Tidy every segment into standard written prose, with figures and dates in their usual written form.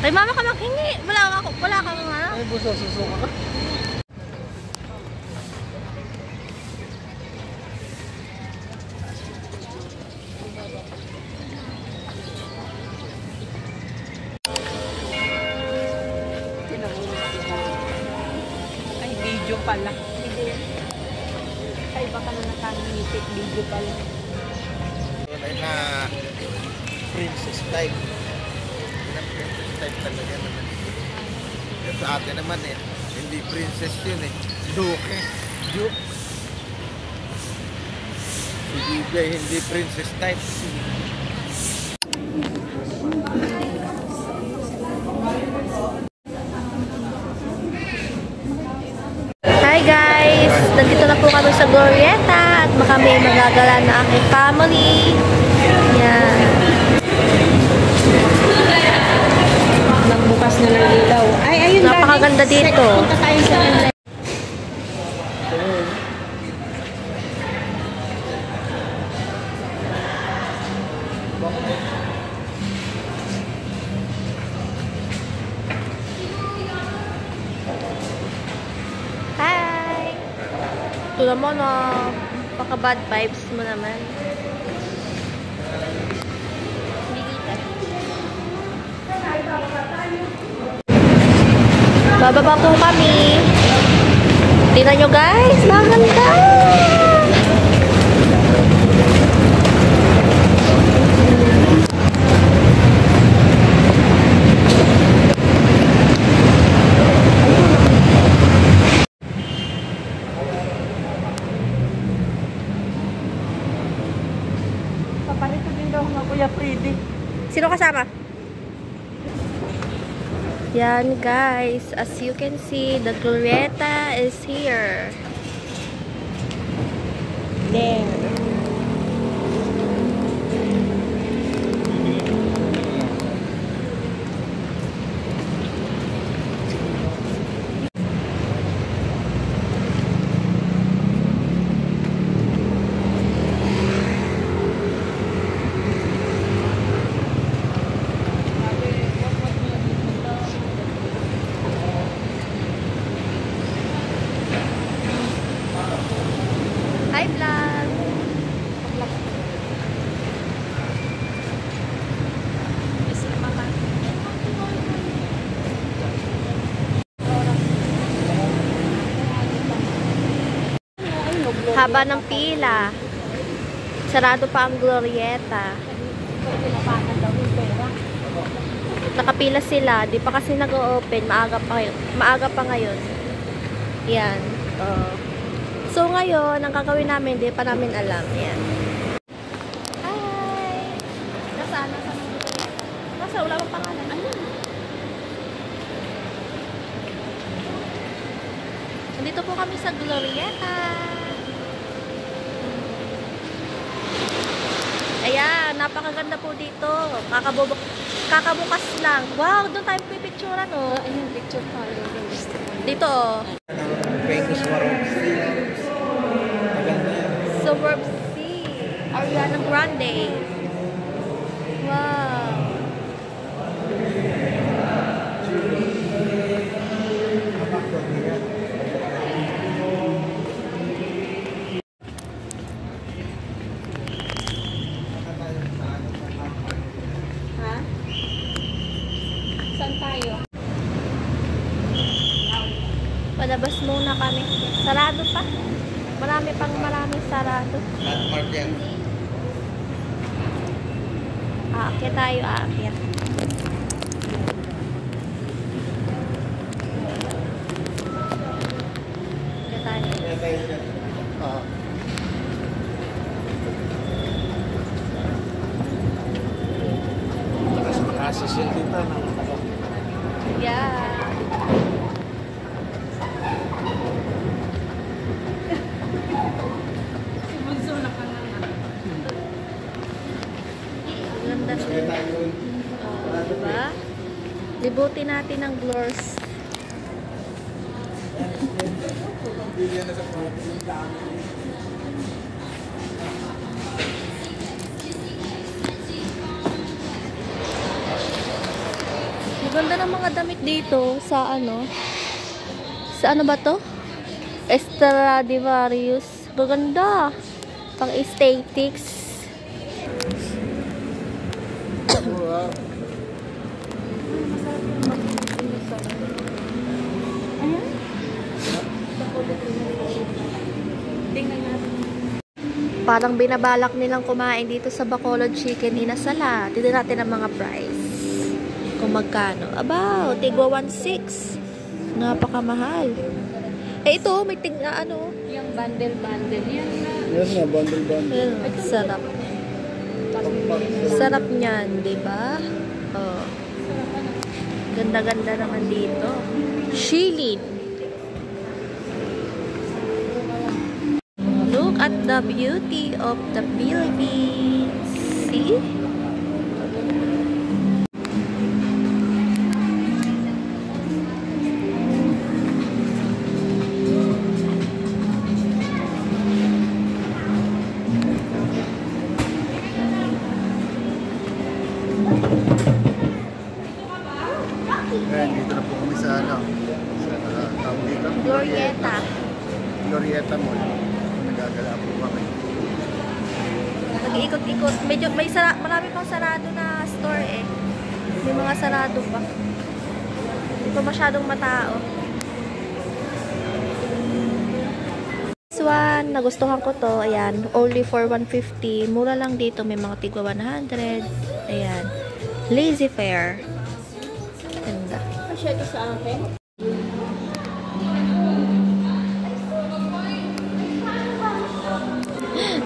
Ay, mama ka maghingi. Wala kang ano. Ay, buso, susuka ka. Ay, video pala. Ay, baka na nakangipit. Video pala. Wala na princess type. Princess type talaga naman. Yan sa atin naman eh. Hindi princess yun eh. Duke eh. Duke. Si Bibay hindi princess type. Hi guys! Nandito na po kami sa Glorieta at kami magagala na aking family. Yan. Nagbukas na ng ilaw. Ay, ayun. Napakaganda dito. Punta tayo sa Hi! Ito naman baka-bad vibes mo naman. Bababa po kami. Tingnan nyo guys, maganda! Paparito din daw ng Kuya Freddy. Sino kasama? Yan guys, as you can see, the Glorieta is here. There. Hi vlog! Haba ng pila. Sarado pa ang Glorieta. Nakapila sila. Di pa kasi nag-o-open. Maaga pa ngayon. Yan. So ngayon, ang gagawin namin, di pa namin alam. Yan. Hi! Nasaan? Nasa wala pang pangalan. Ayun. Nandito po kami sa Glorieta. Ayan, napakaganda po dito. Kakabukas lang. Wow, doon tayo pipicturean, oh. Ayun, picture tayo. Dito, oh. Famous Warong Sea. Maganda yan. Suburb Sea. Ariana Grande. Wow. Ha? Saan tayo? Palabas muna kami. Sarado pa. Maraming sarado. Landmark yan. Aakyat tayo, aakyat. Aakyat tayo. Oo. Nakasasil dito ng Yeah. Si Bunso na pa nga. Ganda siya. Diba? Libutin natin ang Glors. Ganda ng mga damit dito sa ano. Sa ano ba to? Stradivarius. Maganda. Pang aesthetics. Tingnan natin. Parang binabalak nilang kumain dito sa Bacolod Chicken Inasala. Tignan natin ang mga price. Kung magkano. Aba, tigwa 1.6. Napakamahal. Eh ito, may tigna ano. Yung bundle-bundle. Yan na. Yes na, bundle. Ayun, sarap. Sarap niyan, di ba? Oh. Ganda-ganda naman dito. Shilin. Look at the beauty of the Philippines. See? Ayan, dito na po kami sa ano. Sa tawag dito. Glorieta. Glorieta Mall. Nagagala po kami. Nag-iikot-ikot. Medyo marami pang sarado na store eh. May mga sarado pa. Hindi pa masyadong matao. This one, nagustuhan ko to. Ayan, only for 150. Mura lang dito. May mga tigwa 100. Ayan. Lazy Fair. Ganda. Share ito sa akin.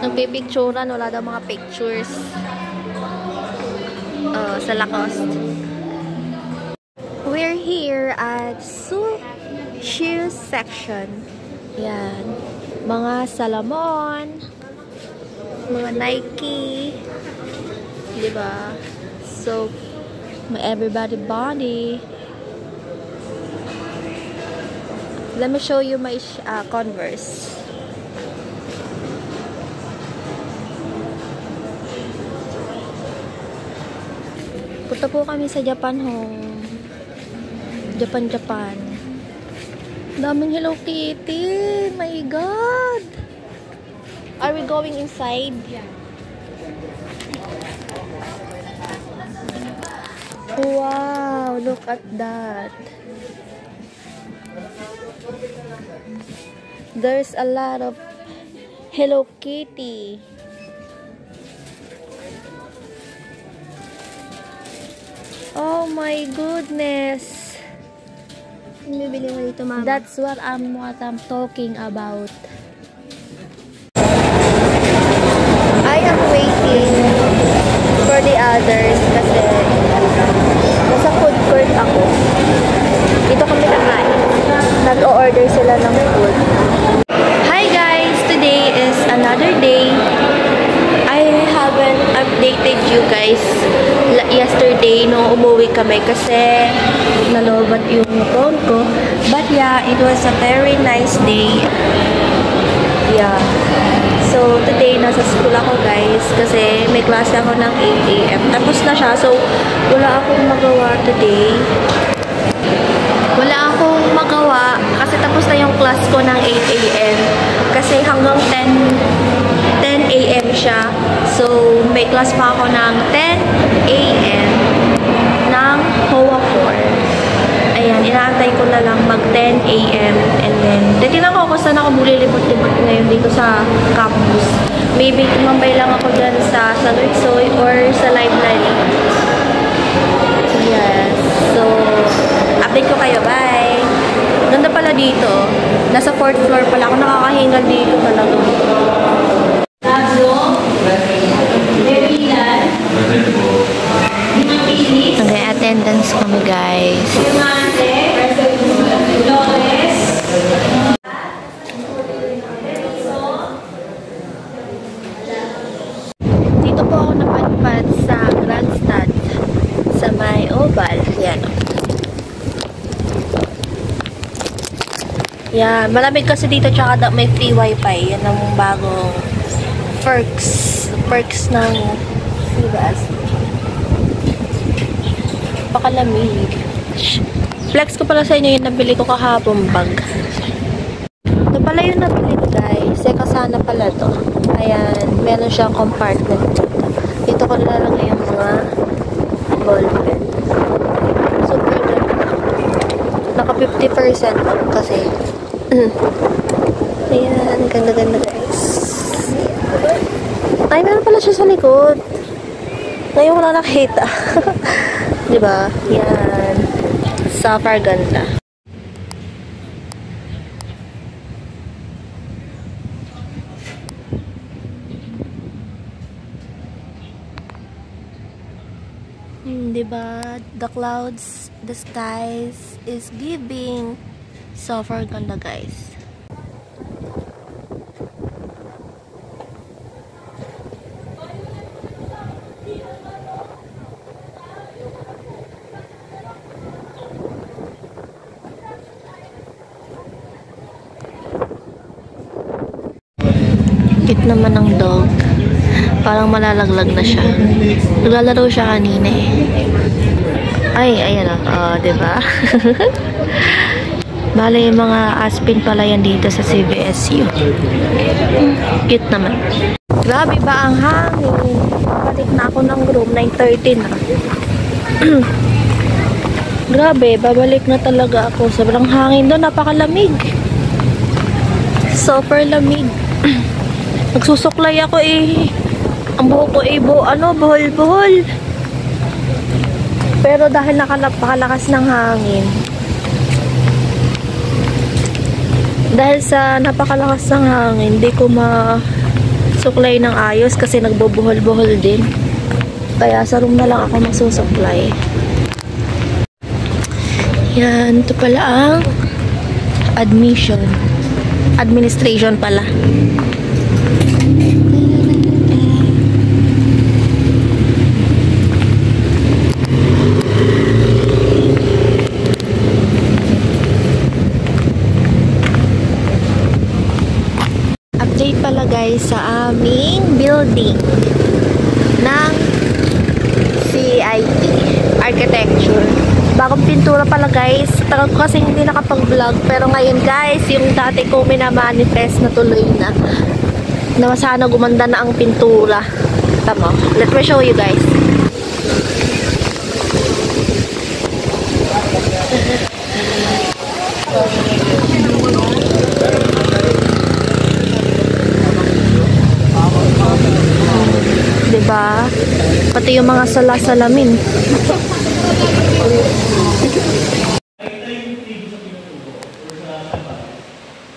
Nagpipicturean, wala daw mga pictures. Sa Lacoste. We're here at shoes section. Yan. Mga Salomon. Mga Nike. Diba? So, may everybody body. Let me show you my Converse. Punta po kami sa Japan Home. Japan. Daming Hello Kitty. My God. Are we going inside? Yeah. Wow, look at that. There's a lot of Hello Kitty. Oh my goodness. Bibili mo dito, mama. That's what I'm talking about. I am waiting for the others kasi nasa food court ako. Dito kami nakain. Nag-o-order sila ng food. Hi guys! Today is another day. I haven't updated you guys yesterday nung umuwi kami kasi nalobat yung phone ko. But yeah, it was a very nice day. Yeah. So, today, nasa school ako guys kasi may klase ako ng 8 AM. Tapos na siya. So, wala akong magawa today. Wala akong magawa kasi tapos na yung class ko ng 8 AM. Kasi hanggang 10 AM siya. So, may class pa ako ng 10 AM ng HOA 4. Ayan, inaantay ko na lang mag 10 AM and then titignan ko kung saan ako bulilipot-lipot ngayon dito sa campus. Maybe tumambay lang ako dyan sa Loisoy or sa library. Yes. So, update ko kayo. Bye! Ganda pala dito. Nasa 4th floor pala ako. Nakakahingal dito talaga. Okay, attendance kami guys. Dito po ako napadpad sa Grandstand sa may Oval. Yan. Yan. Malamig kasi dito tsaka may free wifi. Yan ang bagong perks ng Sivas. Pakalamig. Flex ko pala sa inyo yung nabili ko kahapon bag. Ito pala yung nabili ko guys. Seka sana pala to. Ayan, meron siyang compartment dito. Dito ko nilalagay yung mga ballpen. Super ganda. Naka 50% off kasi. Ayan, ganda-ganda guys. Ay, meron pala siya sa likod. Ngayon ko na nakita. Diba? Yan. Super ganda. Diba? The clouds, the skies is giving super ganda guys. Cute naman ng dog. Parang malalaglag na siya. Naglalaro siya kanina eh. Ay, ayan o. Oh, diba? Bale, yung mga aspin pala yan dito sa CVSU. Cute naman. Grabe ba ang hangin? Balik na ako ng room. 9:30 na. Grabe, babalik na talaga ako. Sobrang hangin doon. Napakalamig. Super lamig. Nagsusuklay ako eh. Ang buhok ko eh, buhol-buhol. Pero dahil napakalakas ng hangin. Dahil sa napakalakas ng hangin, hindi ko masuklay ng ayos kasi nagbubuhol-buhol din. Kaya sa room na lang ako magsusuklay. Yan, ito pala ang administration pala. Update pala guys sa aming building ng CIT Architecture. Bagong pintura pala guys. Tagal ko kasi hindi nakapag-vlog. Pero ngayon guys, yung dati ko minamanifest na tuloy na. Na sana gumanda na ang pintura. Tama. Let me show you guys. Diba? Pati yung mga salasalamin.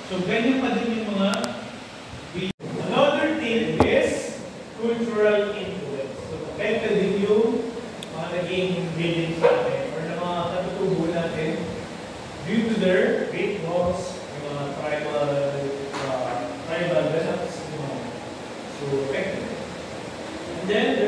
So, ganyan pa din yung mga another thing is cultural influence. So, affected din yung mga naging buildings natin or na mga katutubo natin due to their great laws, yung mga tribal setups. So, affected. And then,